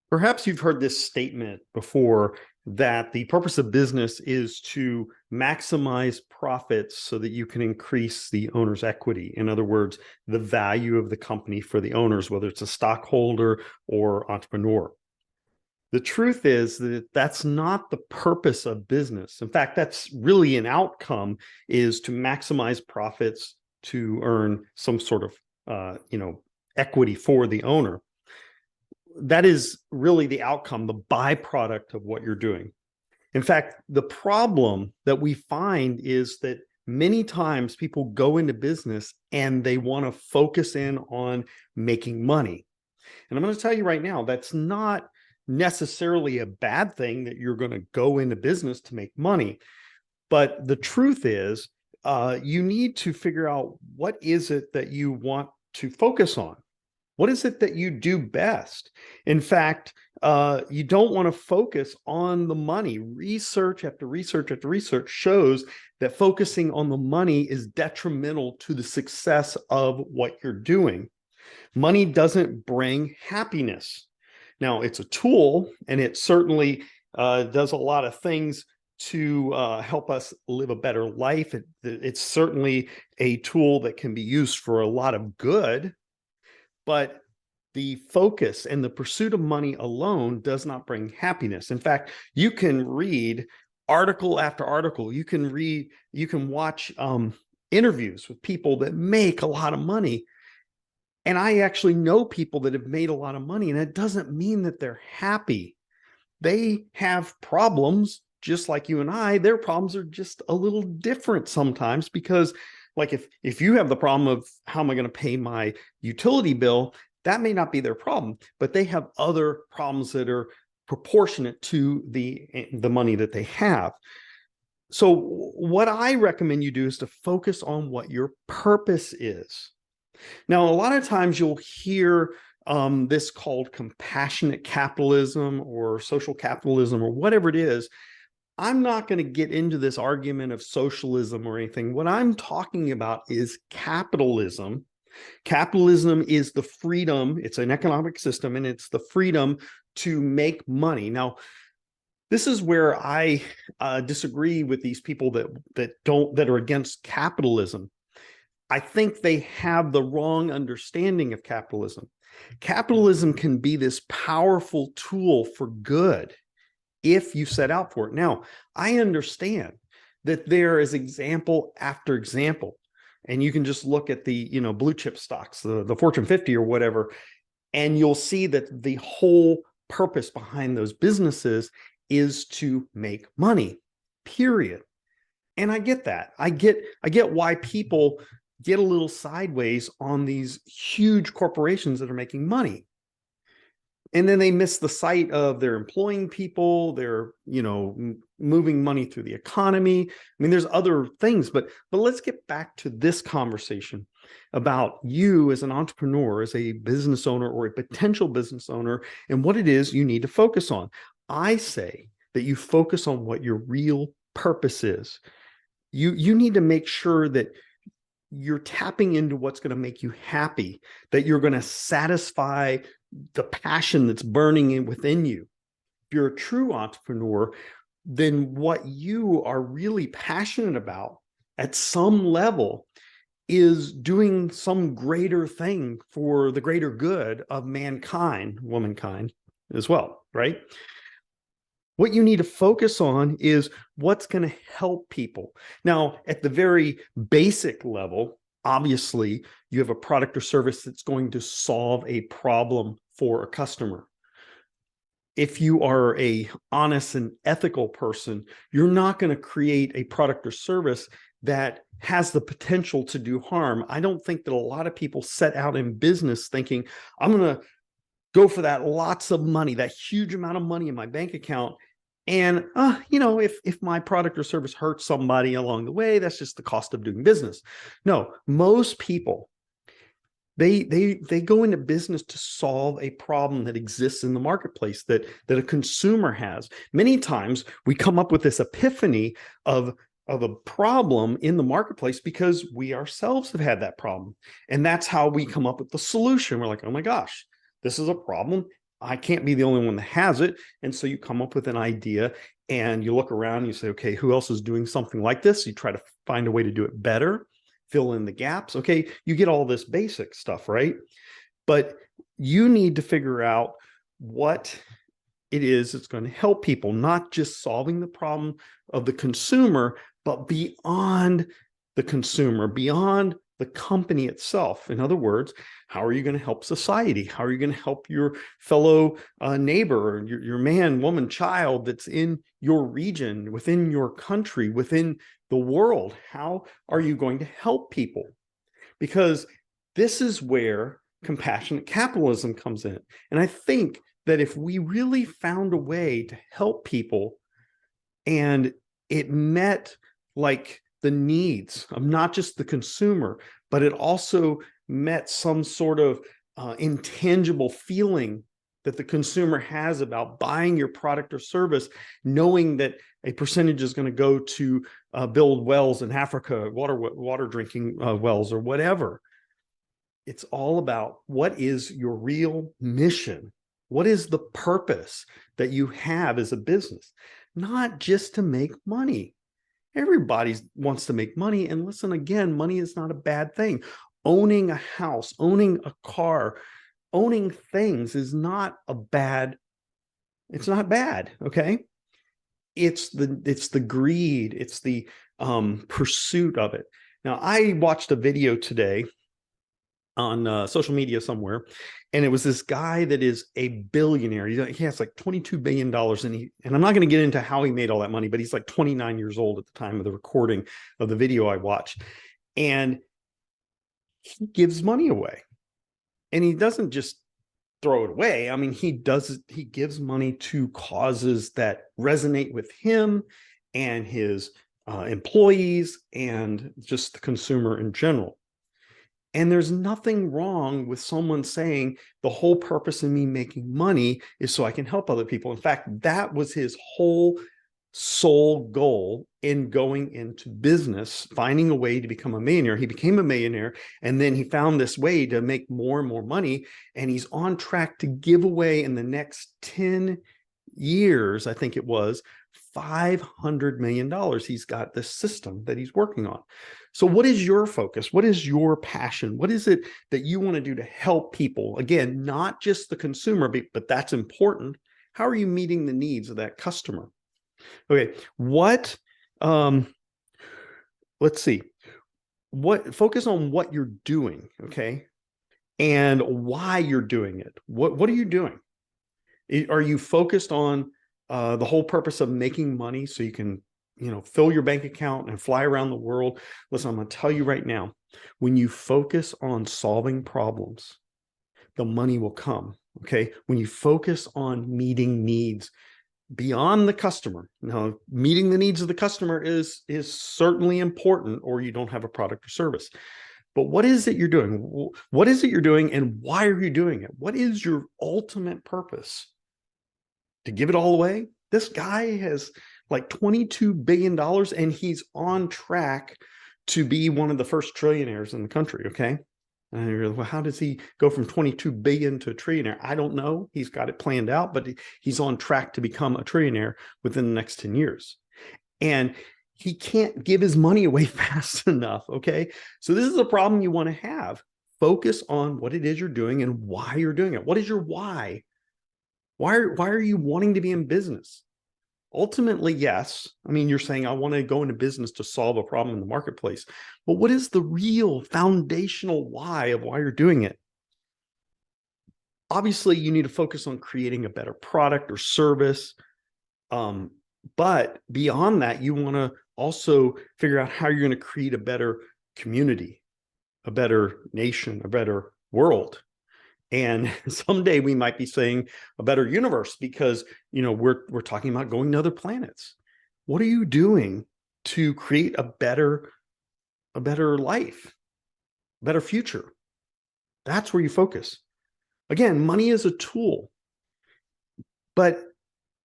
Perhaps you've heard this statement before that the purpose of business is to maximize profits so that you can increase the owner's equity. In other words, the value of the company for the owners, whether it's a stockholder or entrepreneur. The truth is that that's not the purpose of business. In fact, that's really an outcome, is to maximize profits to earn some sort of equity for the owner. That is really the outcome, the byproduct of what you're doing. In fact, the problem that we find is that many times people go into business and they want to focus in on making money. And I'm going to tell you right now, that's not necessarily a bad thing that you're going to go into business to make money. But the truth is, you need to figure out what is it that you want to focus on. What is it that you do best? In fact, you don't want to focus on the money. Research after research after research shows that focusing on the money is detrimental to the success of what you're doing. Money doesn't bring happiness. Now, it's a tool, and it certainly does a lot of things to help us live a better life. It's certainly a tool that can be used for a lot of good. But the focus and the pursuit of money alone does not bring happiness. In fact, you can read article after article. You can watch interviews with people that make a lot of money. And I actually know people that have made a lot of money, and it doesn't mean that they're happy. They have problems just like you and I. Their problems are just a little different sometimes, because like if you have the problem of how am I going to pay my utility bill, that may not be their problem, but they have other problems that are proportionate to the money that they have. So what I recommend you do is to focus on what your purpose is. Now, a lot of times you'll hear this called compassionate capitalism or social capitalism or whatever it is. I'm not going to get into this argument of socialism or anything. What I'm talking about is capitalism. Capitalism is the freedom. It's an economic system, and it's the freedom to make money. Now, this is where I disagree with these people that are against capitalism. I think they have the wrong understanding of capitalism. Capitalism can be this powerful tool for good if you set out for it. Now, I understand that there is example after example, and you can just look at the blue chip stocks, the Fortune 50 or whatever, and you'll see that the whole purpose behind those businesses is to make money, period. And I get that. I get why people get a little sideways on these huge corporations that are making money. And then they miss the sight of they're employing people, they're, moving money through the economy. I mean, there's other things, but let's get back to this conversation about you as an entrepreneur, as a business owner or a potential business owner, and what it is you need to focus on. I say that you focus on what your real purpose is. You need to make sure that you're tapping into what's going to make you happy, that you're going to satisfy the passion that's burning within you. If you're a true entrepreneur, then what you are really passionate about at some level is doing some greater thing for the greater good of mankind, womankind as well, right? What you need to focus on is what's going to help people. Now, at the very basic level, obviously, you have a product or service that's going to solve a problem for a customer. If you are a honest and ethical person, you're not going to create a product or service that has the potential to do harm. I don't think that a lot of people set out in business thinking, I'm going to go for that lots of money, that huge amount of money in my bank account. And, if my product or service hurts somebody along the way, that's just the cost of doing business. No, most people, they go into business to solve a problem that exists in the marketplace that a consumer has. Many times we come up with this epiphany of a problem in the marketplace because we ourselves have had that problem. And that's how we come up with the solution. We're like, oh my gosh, this is a problem. I can't be the only one that has it. And so you come up with an idea and you look around and you say, okay, who else is doing something like this? You try to find a way to do it better, fill in the gaps. Okay, you get all this basic stuff, right? But you need to figure out what it is that's going to help people, not just solving the problem of the consumer, but beyond the consumer, beyond the company itself. In other words, how are you going to help society? How are you going to help your fellow neighbor, your man, woman, child that's in your region, within your country, within the world? How are you going to help people? Because this is where compassionate capitalism comes in. And I think that if we really found a way to help people and it met like the needs of not just the consumer, but it also met some sort of intangible feeling that the consumer has about buying your product or service, knowing that a percentage is going to go to build wells in Africa, water drinking wells or whatever. It's all about what is your real mission? What is the purpose that you have as a business? Not just to make money. Everybody wants to make money. And listen, again, money is not a bad thing. Owning a house, owning a car, owning things is not a bad, it's not bad, okay? It's the greed, it's the pursuit of it. Now, I watched a video today on social media somewhere, and it was this guy that is a billionaire. He has like $22 billion, and I'm not going to get into how he made all that money, but he's like 29 years old at the time of the recording of the video I watched. And he gives money away. And he doesn't just throw it away. I mean, he gives money to causes that resonate with him and his employees and just the consumer in general. And there's nothing wrong with someone saying the whole purpose of me making money is so I can help other people. In fact, that was his whole sole goal in going into business, finding a way to become a millionaire. He became a millionaire, and then he found this way to make more and more money. And he's on track to give away in the next 10 years, I think it was, $500 million. He's got this system that he's working on. So what is your focus? What is your passion? What is it that you want to do to help people? Again, not just the consumer, but that's important. How are you meeting the needs of that customer? Okay, let's see. Focus on what you're doing, okay? And why you're doing it. What are you doing? Are you focused on the whole purpose of making money so you can, fill your bank account and fly around the world? Listen, I'm going to tell you right now, when you focus on solving problems, the money will come, okay? When you focus on meeting needs beyond the customer. Now, meeting the needs of the customer is certainly important, or you don't have a product or service. But what is it you're doing? What is it you're doing, and why are you doing it? What is your ultimate purpose? To give it all away? This guy has like $22 billion, and he's on track to be one of the first trillionaires in the country, okay? And you're like, well, how does he go from 22 billion to a trillionaire? I don't know. He's got it planned out, but he's on track to become a trillionaire within the next 10 years. And he can't give his money away fast enough, okay? So this is a problem you want to have. Focus on what it is you're doing and why you're doing it. What is your why? Why are you wanting to be in business? Ultimately, yes. I mean, you're saying, I want to go into business to solve a problem in the marketplace. But what is the real foundational why of why you're doing it? Obviously, you need to focus on creating a better product or service. But beyond that, you want to also figure out how you're going to create a better community, a better nation, a better world. And someday we might be saying a better universe, because we're talking about going to other planets. What are you doing to create a better life, a better future? That's where you focus. Again, money is a tool, but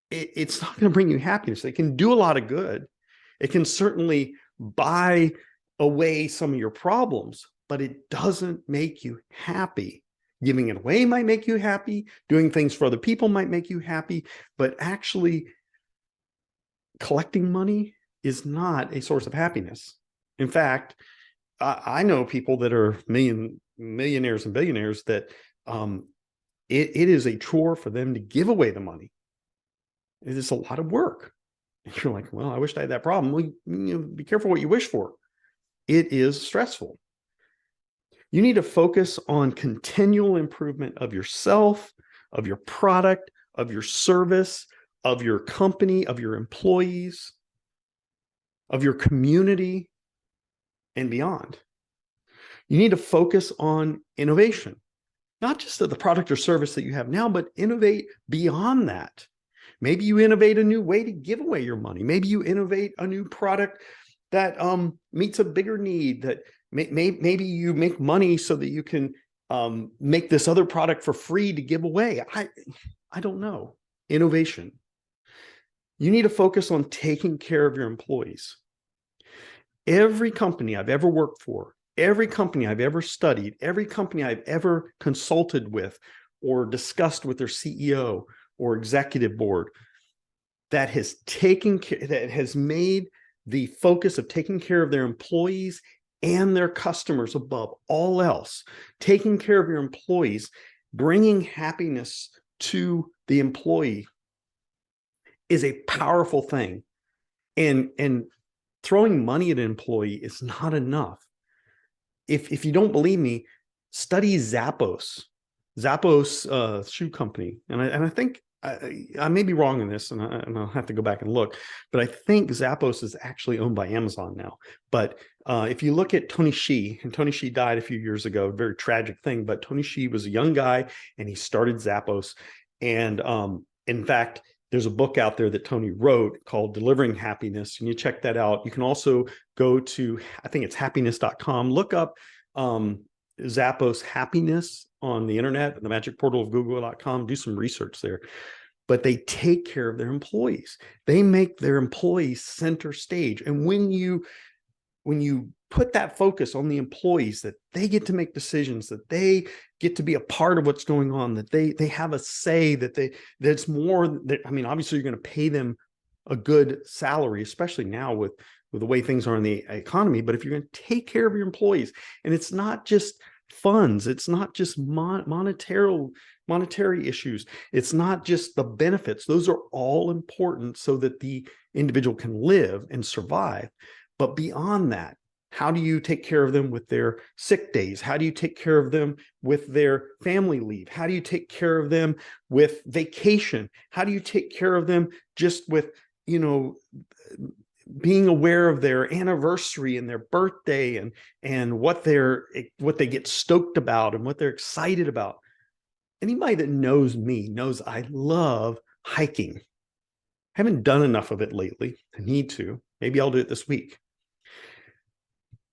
it's not going to bring you happiness. It can do a lot of good. It can certainly buy away some of your problems, but it doesn't make you happy. Giving it away might make you happy. Doing things for other people might make you happy. But actually collecting money is not a source of happiness. In fact, I know people that are millionaires and billionaires that it is a chore for them to give away the money. It is a lot of work. And you're like, well, I wish I had that problem. Well, be careful what you wish for. It is stressful. You need to focus on continual improvement of yourself, of your product, of your service, of your company, of your employees, of your community, and beyond. You need to focus on innovation, not just of the product or service that you have now, but innovate beyond that. Maybe you innovate a new way to give away your money. Maybe you innovate a new product that meets a bigger need, that maybe you make money so that you can make this other product for free to give away. I don't know. Innovation. You need to focus on taking care of your employees. Every company I've ever worked for, every company I've ever studied, every company I've ever consulted with or discussed with their CEO or executive board that has made the focus of taking care of their employees and their customers above all else, taking care of your employees, bringing happiness to the employee is a powerful thing. And throwing money at an employee is not enough. If you don't believe me, study Zappos shoe company. And I think I may be wrong in this, and I'll have to go back and look, but I think Zappos is actually owned by Amazon now. But if you look at Tony Hsieh, and Tony Hsieh died a few years ago, a very tragic thing, but Tony Hsieh was a young guy and he started Zappos. And in fact, there's a book out there that Tony wrote called Delivering Happiness, and you check that out. You can also go to, I think it's happiness.com, look up Zappos happiness on the internet, the magic portal of google.com, do some research there. But they take care of their employees. They make their employees center stage. And when you put that focus on the employees, that they get to make decisions, that they get to be a part of what's going on, that they have a say, that's more that, I mean, obviously you're going to pay them a good salary, especially now with the way things are in the economy. But if you're going to take care of your employees, and it's not just funds, it's not just monetary issues, it's not just the benefits. Those are all important so that the individual can live and survive. But beyond that, how do you take care of them with their sick days? How do you take care of them with their family leave? How do you take care of them with vacation? How do you take care of them just with, being aware of their anniversary and their birthday and what they get stoked about and what they're excited about? Anybody that knows me knows I love hiking. I haven't done enough of it lately. I need to. Maybe I'll do it this week.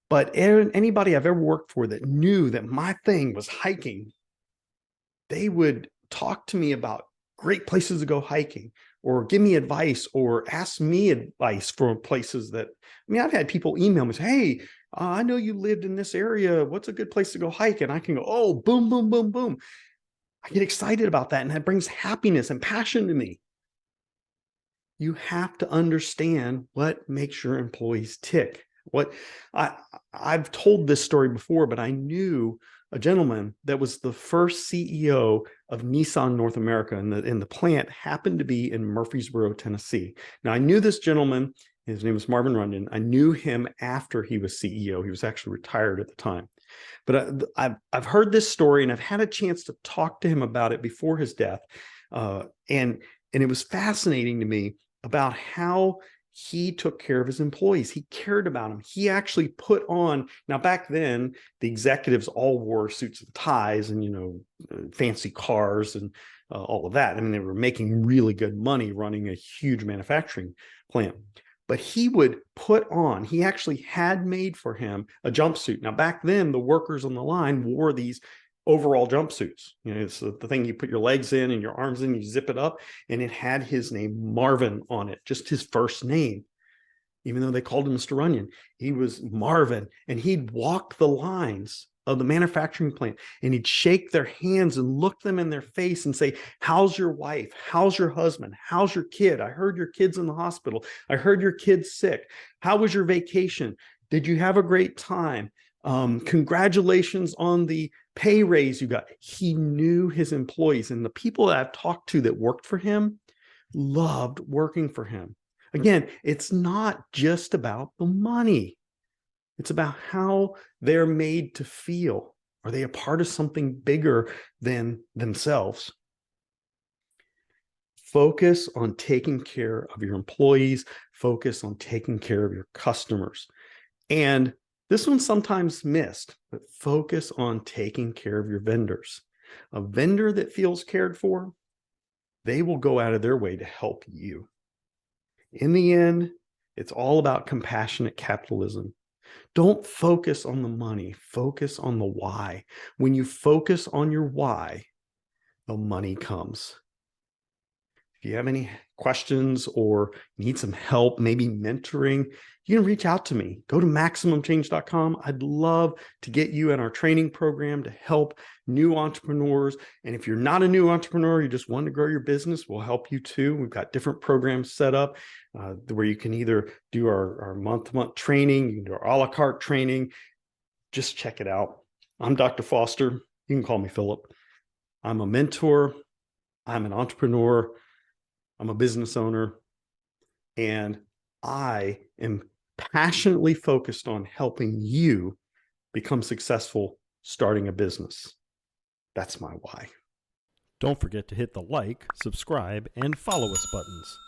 But anybody I've ever worked for that knew that my thing was hiking, they would talk to me about great places to go hiking, or give me advice, or ask me advice for places that, I've had people email me, say, hey, I know you lived in this area. What's a good place to go hike? And I can go, oh, boom, boom, boom, boom. I get excited about that. And that brings happiness and passion to me. You have to understand what makes your employees tick. I've told this story before, but I knew a gentleman that was the first CEO of Nissan North America, and the plant happened to be in Murfreesboro, Tennessee. Now, I knew this gentleman. His name was Marvin Runyon. I knew him after he was CEO. He was actually retired at the time. But I've heard this story, and I've had a chance to talk to him about it before his death. And it was fascinating to me about how he took care of his employees. He cared about them. He actually put on, now back then, the executives all wore suits and ties and, fancy cars and all of that. They were making really good money running a huge manufacturing plant. But he would put on, he actually had made for him a jumpsuit. Now back then, the workers on the line wore these overall jumpsuits. It's the thing you put your legs in and your arms in, you zip it up, and it had his name Marvin on it, just his first name. Even though they called him Mr. Runyon, he was Marvin, and he'd walk the lines of the manufacturing plant, and he'd shake their hands and look them in their face and say, how's your wife? How's your husband? How's your kid? I heard your kid's in the hospital. I heard your kid's sick. How was your vacation? Did you have a great time? Congratulations on the pay raise you got. He knew his employees, and the people that I've talked to that worked for him loved working for him. Again, it's not just about the money. It's about how they're made to feel. Are they a part of something bigger than themselves? Focus on taking care of your employees. Focus on taking care of your customers. And this one's sometimes missed, but focus on taking care of your vendors. A vendor that feels cared for, they will go out of their way to help you. In the end, it's all about compassionate capitalism. Don't focus on the money, focus on the why. When you focus on your why, the money comes. If you have any questions or need some help, maybe mentoring, you can reach out to me. Go to MaximumChange.com. I'd love to get you in our training program to help new entrepreneurs. And if you're not a new entrepreneur, you just want to grow your business, we'll help you too. We've got different programs set up where you can either do our month-to-month training, you can do our a la carte training. Just check it out. I'm Dr. Foster. You can call me Philip. I'm a mentor. I'm an entrepreneur. I'm a business owner. And I am passionately focused on helping you become successful starting a business. That's my why. Don't forget to hit the like, subscribe, and follow us buttons.